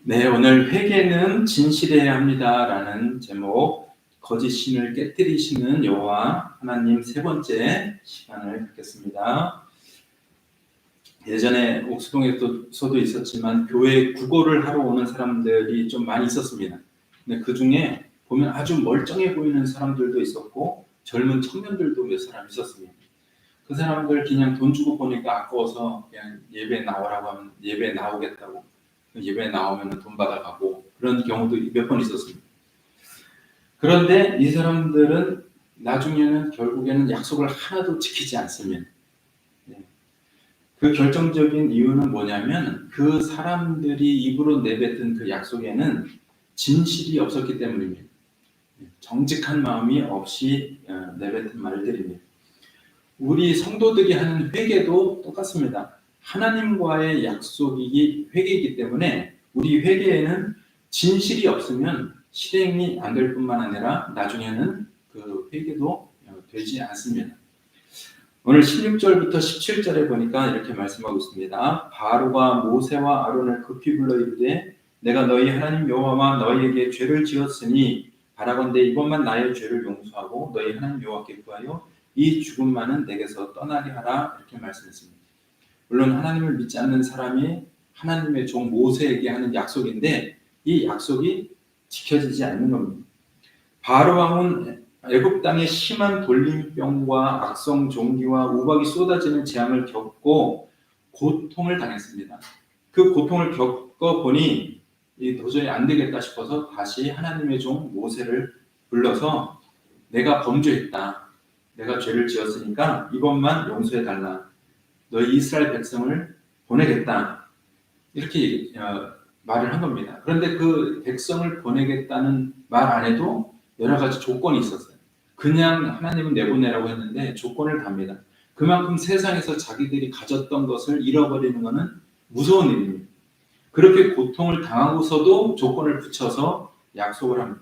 네, 오늘 회개는 진실해야 합니다라는 제목, 거짓 신을 깨뜨리시는 여호와 하나님 세 번째 시간을 갖겠습니다. 예전에 옥수동에서도 있었지만 교회 구걸을 하러 오는 사람들이 좀 많이 있었습니다. 근데 그 중에 보면 아주 멀쩡해 보이는 사람들도 있었고 젊은 청년들도 몇 사람 있었습니다. 그 사람들 그냥 돈 주고 보니까 아까워서 그냥 예배 나오라고 하면 예배 나오겠다고, 예배 나오면 돈 받아가고 그런 경우도 몇 번 있었습니다. 그런데 이 사람들은 나중에는 결국에는 약속을 하나도 지키지 않습니다. 그 결정적인 이유는 뭐냐면 그 사람들이 입으로 내뱉은 그 약속에는 진실이 없었기 때문입니다. 정직한 마음이 없이 내뱉은 말들입니다. 우리 성도들이 하는 회개도 똑같습니다. 하나님과의 약속이 회개이기 때문에 우리 회개에는 진실이 없으면 실행이 안 될 뿐만 아니라 나중에는 그 회개도 되지 않습니다. 오늘 16절부터 17절에 보니까 이렇게 말씀하고 있습니다. 바로가 모세와 아론을 급히 불러 이르되 내가 너희 하나님 여호와와 너희에게 죄를 지었으니 바라건대 이번만 나의 죄를 용서하고 너희 하나님 여호와께 구하여 이 죽음만은 내게서 떠나게 하라 이렇게 말씀했습니다. 물론 하나님을 믿지 않는 사람이 하나님의 종 모세에게 하는 약속인데 이 약속이 지켜지지 않는 겁니다. 바로 왕은 애굽 땅에 심한 돌림병과 악성 종기와 우박이 쏟아지는 재앙을 겪고 고통을 당했습니다. 그 고통을 겪어보니 도저히 안 되겠다 싶어서 다시 하나님의 종 모세를 불러서 내가 범죄했다. 내가 죄를 지었으니까 이번만 용서해달라. 너희 이스라엘 백성을 보내겠다. 이렇게 말을 한 겁니다. 그런데 그 백성을 보내겠다는 말 안에도 여러 가지 조건이 있었어요. 그냥 하나님은 내보내라고 했는데 조건을 답니다. 그만큼 세상에서 자기들이 가졌던 것을 잃어버리는 것은 무서운 일입니다. 그렇게 고통을 당하고서도 조건을 붙여서 약속을 합니다.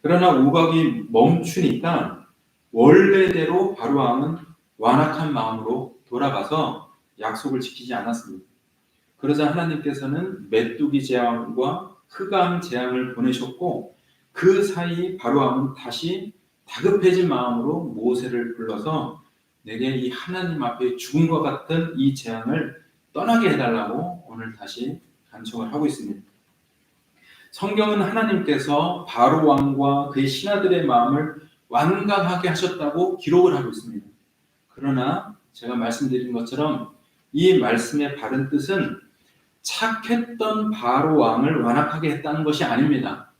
그러나 우박이 멈추니까 원래대로 바로 왕은 완악한 마음으로 돌아가서 약속을 지키지 않았습니다. 그러자 하나님께서는 메뚜기 재앙과 흑암 재앙을 보내셨고 그 사이 바로 왕은 다시 다급해진 마음으로 모세를 불러서 내게 이 하나님 앞에 죽음과 같은 이 재앙을 떠나게 해달라고 오늘 다시 간청을 하고 있습니다. 성경은 하나님께서 바로 왕과 그의 신하들의 마음을 완강하게 하셨다고 기록을 하고 있습니다. 그러나 제가 말씀드린 것처럼 이 말씀의 바른 뜻은 착했던 바로 왕을 완악하게 했다는 것이 아닙니다.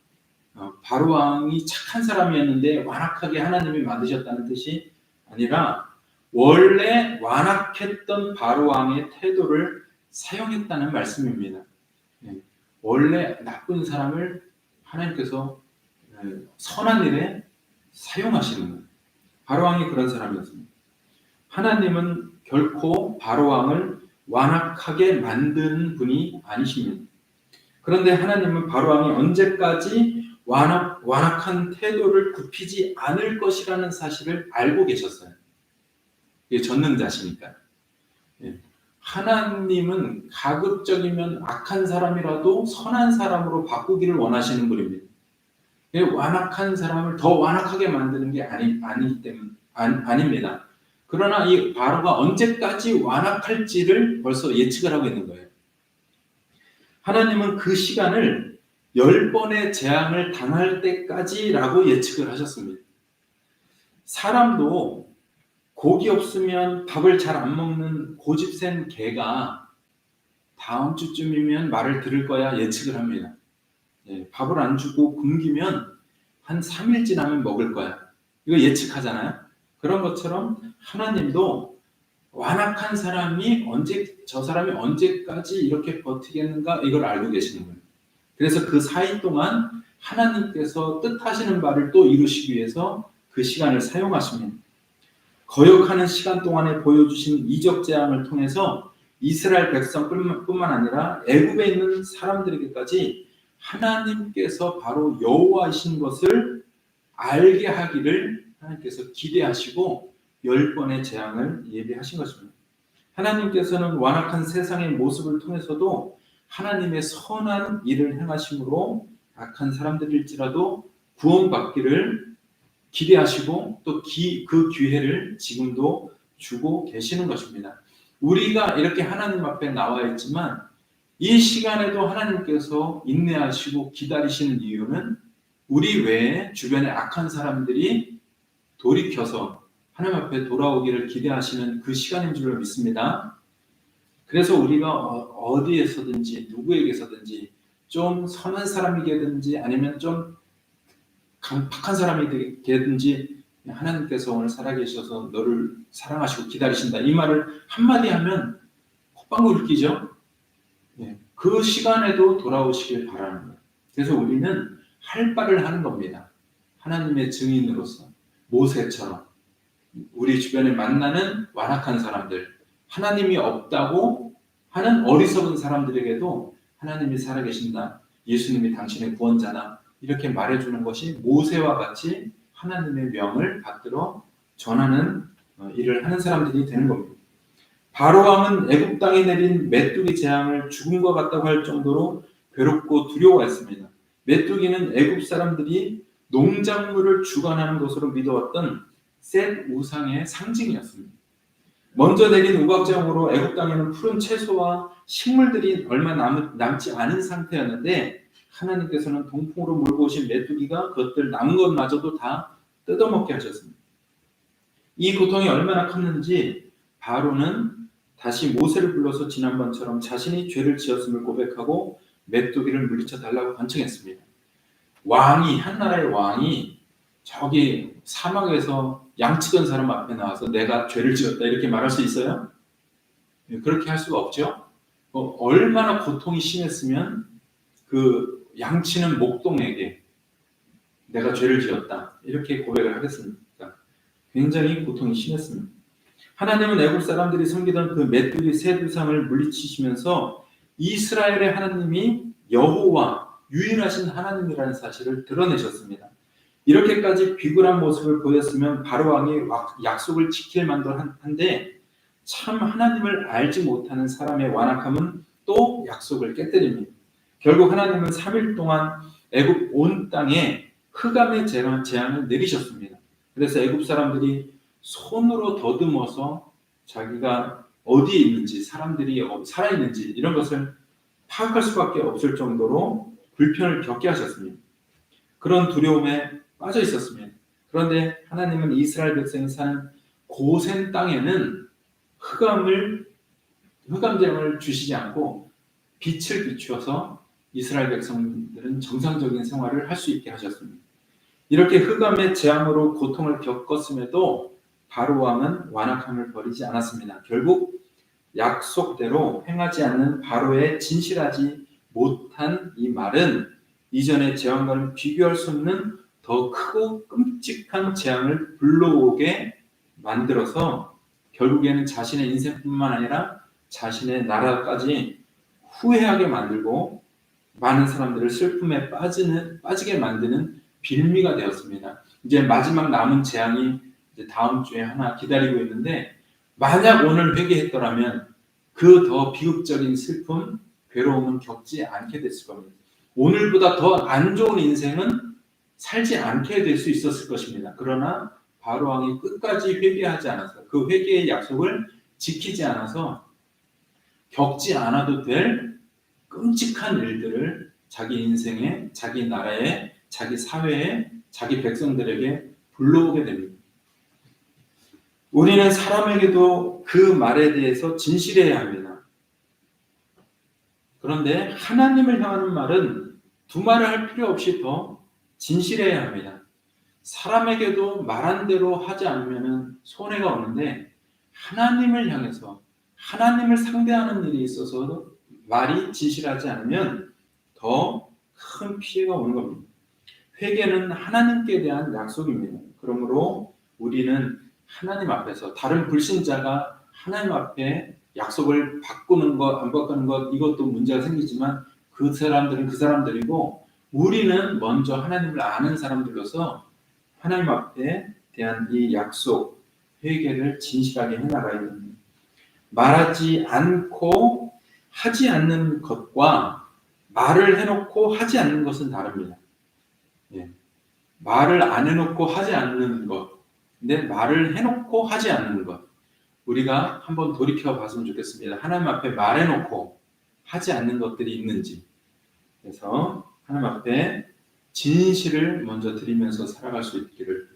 바로 왕이 착한 사람이었는데 완악하게 하나님이 만드셨다는 뜻이 아니라 원래 완악했던 바로 왕의 태도를 사용했다는 말씀입니다. 원래 나쁜 사람을 하나님께서 선한 일에 사용하시는 거예요. 바로 왕이 그런 사람이었습니다. 하나님은 결코 바로 왕을 완악하게 만드는 분이 아니십니다. 그런데 하나님은 바로 왕이 언제까지 완악한 태도를 굽히지 않을 것이라는 사실을 알고 계셨어요. 이게 전능자시니까. 하나님은 가급적이면 악한 사람이라도 선한 사람으로 바꾸기를 원하시는 분입니다. 완악한 사람을 더 완악하게 만드는 게 아닙니다. 그러나 이 바로가 언제까지 완악할지를 벌써 예측을 하고 있는 거예요. 하나님은 그 시간을 10번의 재앙을 당할 때까지라고 예측을 하셨습니다. 사람도 고기 없으면 밥을 잘 안 먹는 고집센 개가 다음 주쯤이면 말을 들을 거야 예측을 합니다. 밥을 안 주고 굶기면 한 3일 지나면 먹을 거야. 이거 예측하잖아요. 그런 것처럼 하나님도 완악한 사람이 저 사람이 언제까지 이렇게 버티겠는가 이걸 알고 계시는 거예요. 그래서 그 사이 동안 하나님께서 뜻하시는 바를 또 이루시기 위해서 그 시간을 사용하십니다. 거역하는 시간 동안에 보여주신 이적 재앙을 통해서 이스라엘 백성뿐만 아니라 애굽에 있는 사람들에게까지 하나님께서 바로 여호와이신 것을 알게 하기를 하나님께서 기대하시고 10번의 재앙을 예비하신 것입니다. 하나님께서는 완악한 세상의 모습을 통해서도 하나님의 선한 일을 행하심으로 악한 사람들일지라도 구원받기를 기대하시고 또 그 기회를 지금도 주고 계시는 것입니다. 우리가 이렇게 하나님 앞에 나와 있지만 이 시간에도 하나님께서 인내하시고 기다리시는 이유는 우리 외에 주변에 악한 사람들이 돌이켜서 하나님 앞에 돌아오기를 기대하시는 그 시간인 줄로 믿습니다. 그래서 우리가 어디에서든지 누구에게서든지 좀 선한 사람이게든지 아니면 좀 강팍한 사람이게든지 하나님께서 오늘 살아계셔서 너를 사랑하시고 기다리신다. 이 말을 한마디 하면 콧방울 끓기죠. 그 시간에도 돌아오시길 바랍니다. 그래서 우리는 할 바를 하는 겁니다. 하나님의 증인으로서 모세처럼 우리 주변에 만나는 완악한 사람들, 하나님이 없다고 하는 어리석은 사람들에게도 하나님이 살아계신다. 예수님이 당신의 구원자다. 이렇게 말해주는 것이 모세와 같이 하나님의 명을 받들어 전하는 일을 하는 사람들이 되는 겁니다. 바로왕은 애굽 땅에 내린 메뚜기 재앙을 죽음과 같다고 할 정도로 괴롭고 두려워했습니다. 메뚜기는 애굽 사람들이 농작물을 주관하는 것으로 믿어왔던 셋 우상의 상징이었습니다. 먼저 내린 우박장으로 애굽 땅에는 푸른 채소와 식물들이 얼마 남지 않은 상태였는데 하나님께서는 동풍으로 몰고 오신 메뚜기가 그것들 남은 것마저도 다 뜯어먹게 하셨습니다. 이 고통이 얼마나 컸는지 바로는 다시 모세를 불러서 지난번처럼 자신이 죄를 지었음을 고백하고 메뚜기를 물리쳐 달라고 간청했습니다. 한 나라의 왕이 저기 사막에서 양치던 사람 앞에 나와서 내가 죄를 지었다 이렇게 말할 수 있어요? 그렇게 할 수가 없죠. 얼마나 고통이 심했으면 그 양치는 목동에게 내가 죄를 지었다 이렇게 고백을 하겠습니까? 굉장히 고통이 심했습니다. 하나님은 애굽 사람들이 섬기던 그 메뚜기 셋 우상을 물리치시면서 이스라엘의 하나님이 여호와 유일하신 하나님이라는 사실을 드러내셨습니다. 이렇게까지 비굴한 모습을 보였으면 바로왕이 약속을 지킬 만도 한데 참 하나님을 알지 못하는 사람의 완악함은 또 약속을 깨뜨립니다. 결국 하나님은 3일 동안 애굽 온 땅에 흑암의 재앙을 내리셨습니다. 그래서 애굽 사람들이 손으로 더듬어서 자기가 어디에 있는지 사람들이 살아있는지 이런 것을 파악할 수밖에 없을 정도로 불편을 겪게 하셨습니다. 그런 두려움에 빠져 있었습니다. 그런데 하나님은 이스라엘 백성이 사는 고센 땅에는 흑암재앙을 주시지 않고 빛을 비추어서 이스라엘 백성들은 정상적인 생활을 할 수 있게 하셨습니다. 이렇게 흑암의 재앙으로 고통을 겪었음에도 바로왕은 완악함을 버리지 않았습니다. 결국 약속대로 행하지 않는 바로의 진실하지 못한 이 말은 이전의 재앙과는 비교할 수 없는 더 크고 끔찍한 재앙을 불러오게 만들어서 결국에는 자신의 인생뿐만 아니라 자신의 나라까지 후회하게 만들고 많은 사람들을 슬픔에 빠지게 만드는 빌미가 되었습니다. 이제 마지막 남은 재앙이 이제 다음 주에 하나 기다리고 있는데 만약 오늘 회개했더라면 그 더 비극적인 슬픔, 괴로움은 겪지 않게 됐을 겁니다. 오늘보다 더 안 좋은 인생은 살지 않게 될 수 있었을 것입니다. 그러나 바로왕이 끝까지 회개하지 않아서 그 회개의 약속을 지키지 않아서 겪지 않아도 될 끔찍한 일들을 자기 인생에, 자기 나라에, 자기 사회에, 자기 백성들에게 불러오게 됩니다. 우리는 사람에게도 그 말에 대해서 진실해야 합니다. 그런데 하나님을 향하는 말은 두 말을 할 필요 없이 더 진실해야 합니다. 사람에게도 말한 대로 하지 않으면 손해가 오는데 하나님을 향해서 하나님을 상대하는 일이 있어서 말이 진실하지 않으면 더 큰 피해가 오는 겁니다. 회개는 하나님께 대한 약속입니다. 그러므로 우리는 하나님 앞에서 다른 불신자가 하나님 앞에 약속을 바꾸는 것, 안 바꾸는 것 이것도 문제가 생기지만 그 사람들은 그 사람들이고 우리는 먼저 하나님을 아는 사람들로서 하나님 앞에 대한 이 약속, 회개를 진실하게 해나가야 됩니다. 말하지 않고 하지 않는 것과 말을 해놓고 하지 않는 것은 다릅니다. 예. 말을 안 해놓고 하지 않는 것, 근데 말을 해놓고 하지 않는 것, 우리가 한번 돌이켜 봤으면 좋겠습니다. 하나님 앞에 말해놓고 하지 않는 것들이 있는지. 그래서 하나님 앞에 진실을 먼저 드리면서 살아갈 수 있기를,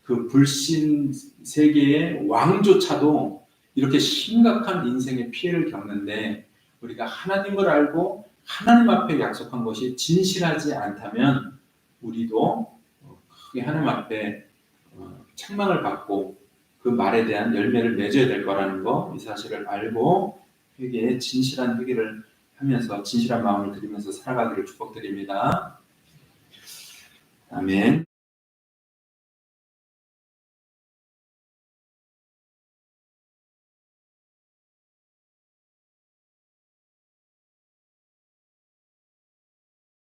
그 불신 세계의 왕조차도 이렇게 심각한 인생의 피해를 겪는데 우리가 하나님을 알고 하나님 앞에 약속한 것이 진실하지 않다면 우리도 크게 하나님 앞에 책망을 받고 그 말에 대한 열매를 맺어야 될 거라는 거, 이 사실을 알고 회개에 진실한 회개를 하면서 진실한 마음을 드리면서 살아가기를 축복드립니다. 아멘.